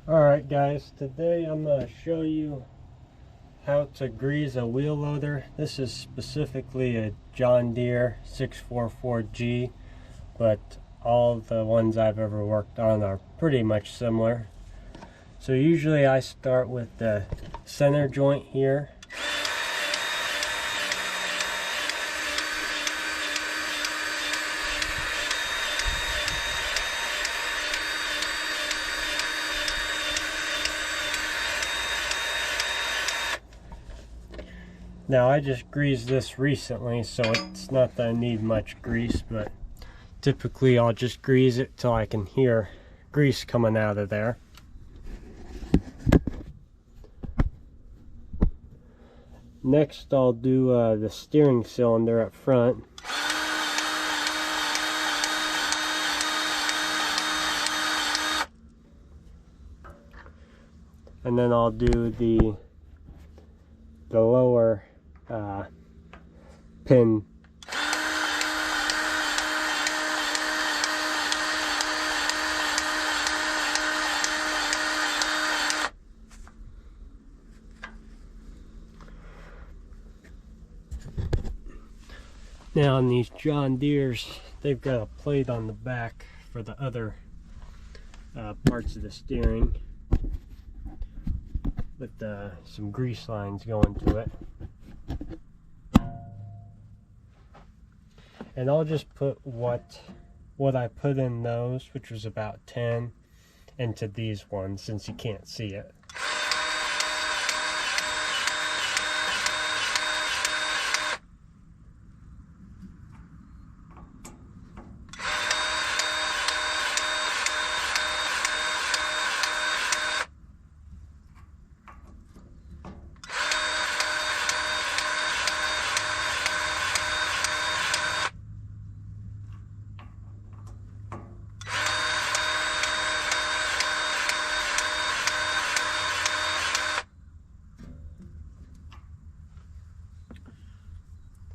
Alright guys, today I'm going to show you how to grease a wheel loader. This is specifically a John Deere 644G, but all the ones I've ever worked on are pretty much similar. So usually I start with the center joint here. Now I just greased this recently, so it's not that I need much grease, but typically I'll just grease it till I can hear grease coming out of there. Next I'll do the steering cylinder up front. And then I'll do the lower pin. Now on these John Deeres, they've got a plate on the back for the other parts of the steering with some grease lines going to it. And I'll just put what I put in those, which was about 10, into these ones since you can't see it.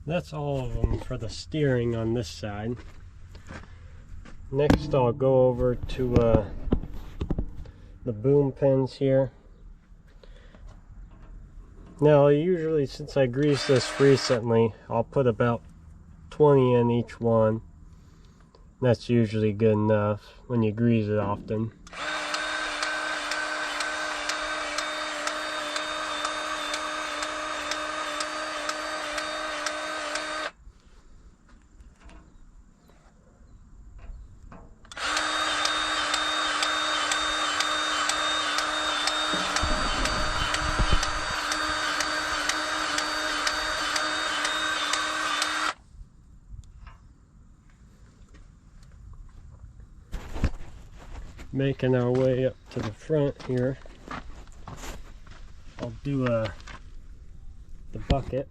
That's all of them for the steering on this side. Next I'll go over to the boom pins here. Now usually, since I greased this recently, I'll put about 20 in each one. That's usually good enough when you grease it often. Making our way up to the front here, I'll do the bucket.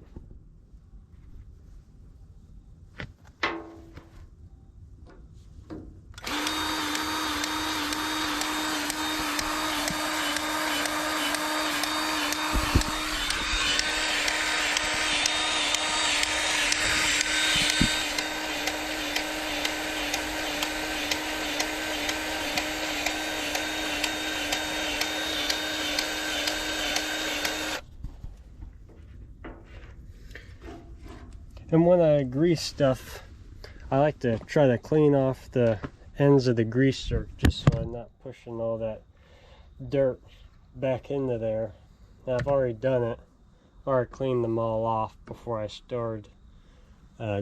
And when I grease stuff, I like to try to clean off the ends of the greaser just so I'm not pushing all that dirt back into there. Now I've already done it, or cleaned them all off before I started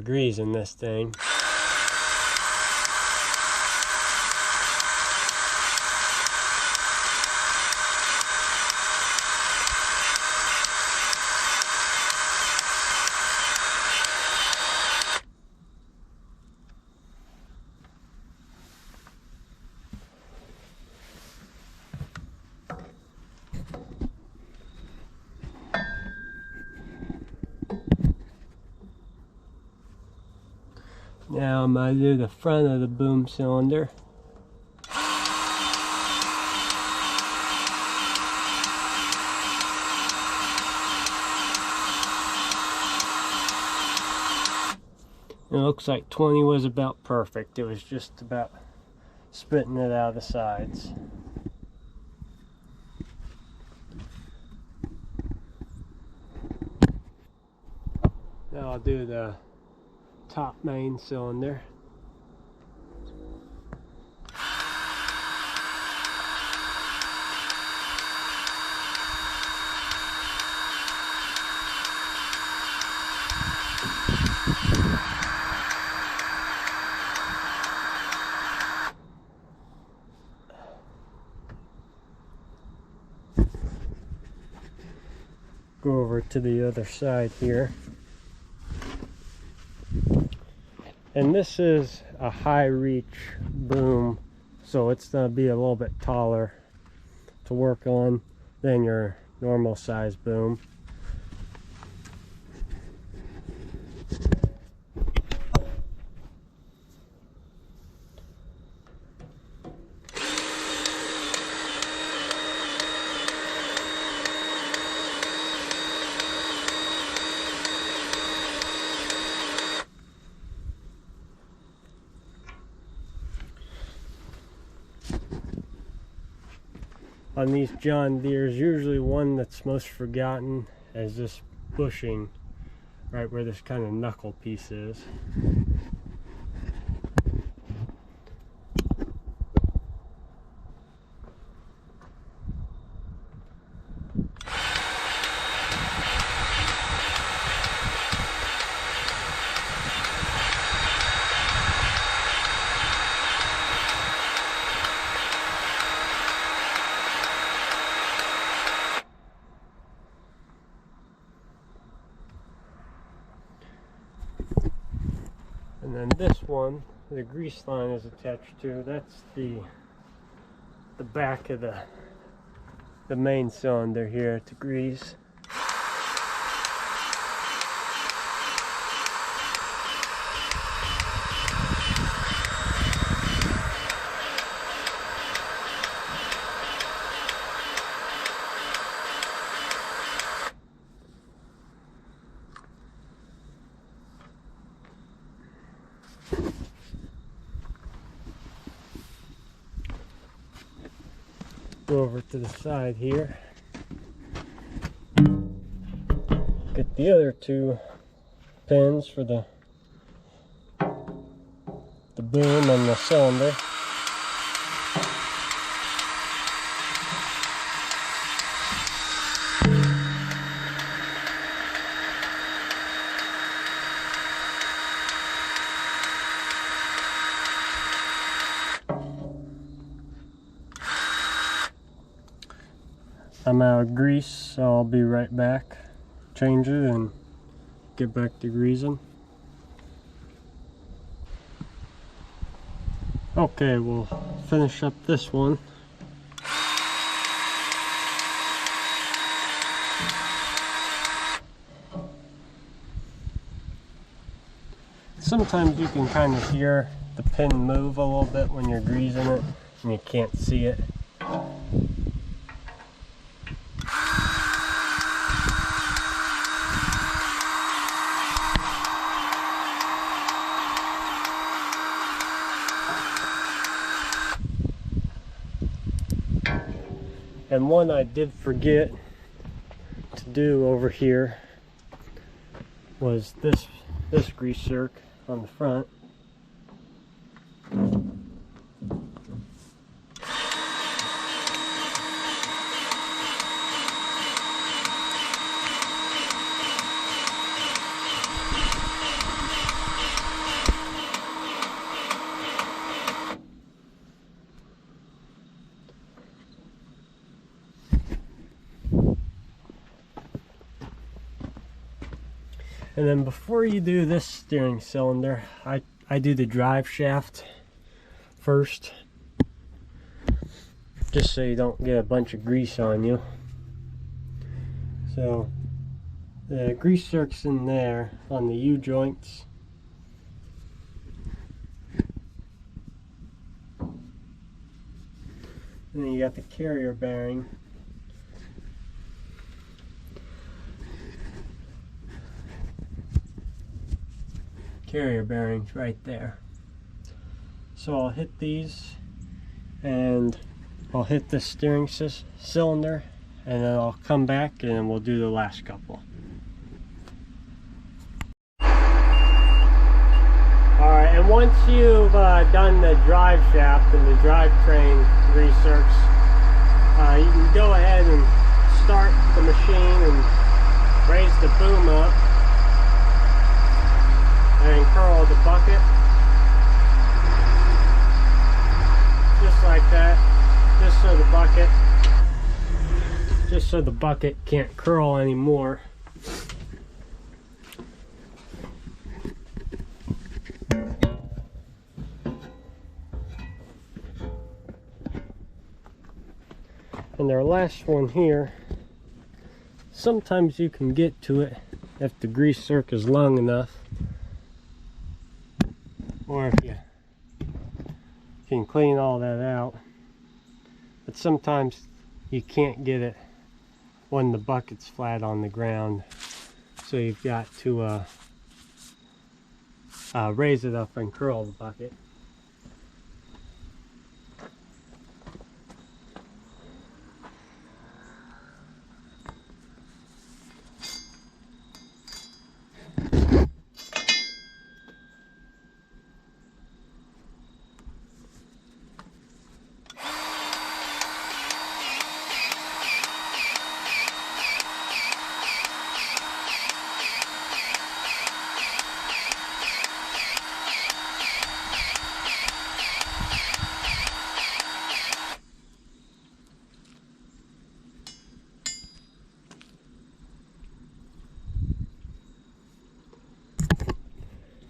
greasing this thing. Now I'm going to do the front of the boom cylinder. It looks like 20 was about perfect. It was just about spitting it out of the sides. I'll do the top main cylinder. Go over to the other side here. And this is a high reach boom, so it's going to be a little bit taller to work on than your normal size boom. On these John Deeres, usually one that's most forgotten is this bushing, right where this kind of knuckle piece is. And then this one, the grease line is attached to. That's the back of the main cylinder here to grease. Go over to the side here. Get the other two pins for the boom and the cylinder. I'm out of grease, so I'll be right back, change it and get back to greasing. Okay, we'll finish up this one. Sometimes you can kind of hear the pin move a little bit when you're greasing it and you can't see it. And one I did forget to do over here was this grease zerk on the front. And then before you do this steering cylinder, I do the drive shaft first, just so you don't get a bunch of grease on you. So the grease zerk's in there on the U-joints. And then you got the carrier bearing. Carrier bearings right there. So I'll hit these and I'll hit the steering cylinder, and then I'll come back and we'll do the last couple. once you've done the drive shaft and the drivetrain grease zerks, you can go ahead and start the machine and raise the boom up and curl the bucket just like that, just so the bucket can't curl anymore. And our last one here, sometimes you can get to it if the grease zerk is long enough, or if you can clean all that out, but sometimes you can't get it when the bucket's flat on the ground, so you've got to raise it up and curl the bucket.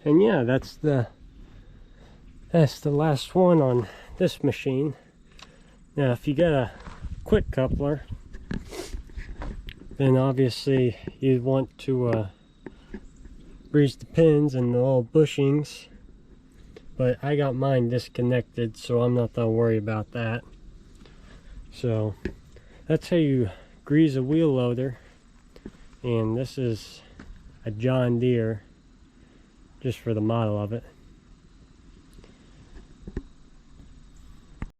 And yeah, that's the last one on this machine. Now if you got a quick coupler, then obviously you'd want to grease the pins and the little bushings, but I got mine disconnected, so I'm not gonna worry about that. So that's how you grease a wheel loader, and this is a John Deere, just for the model of it.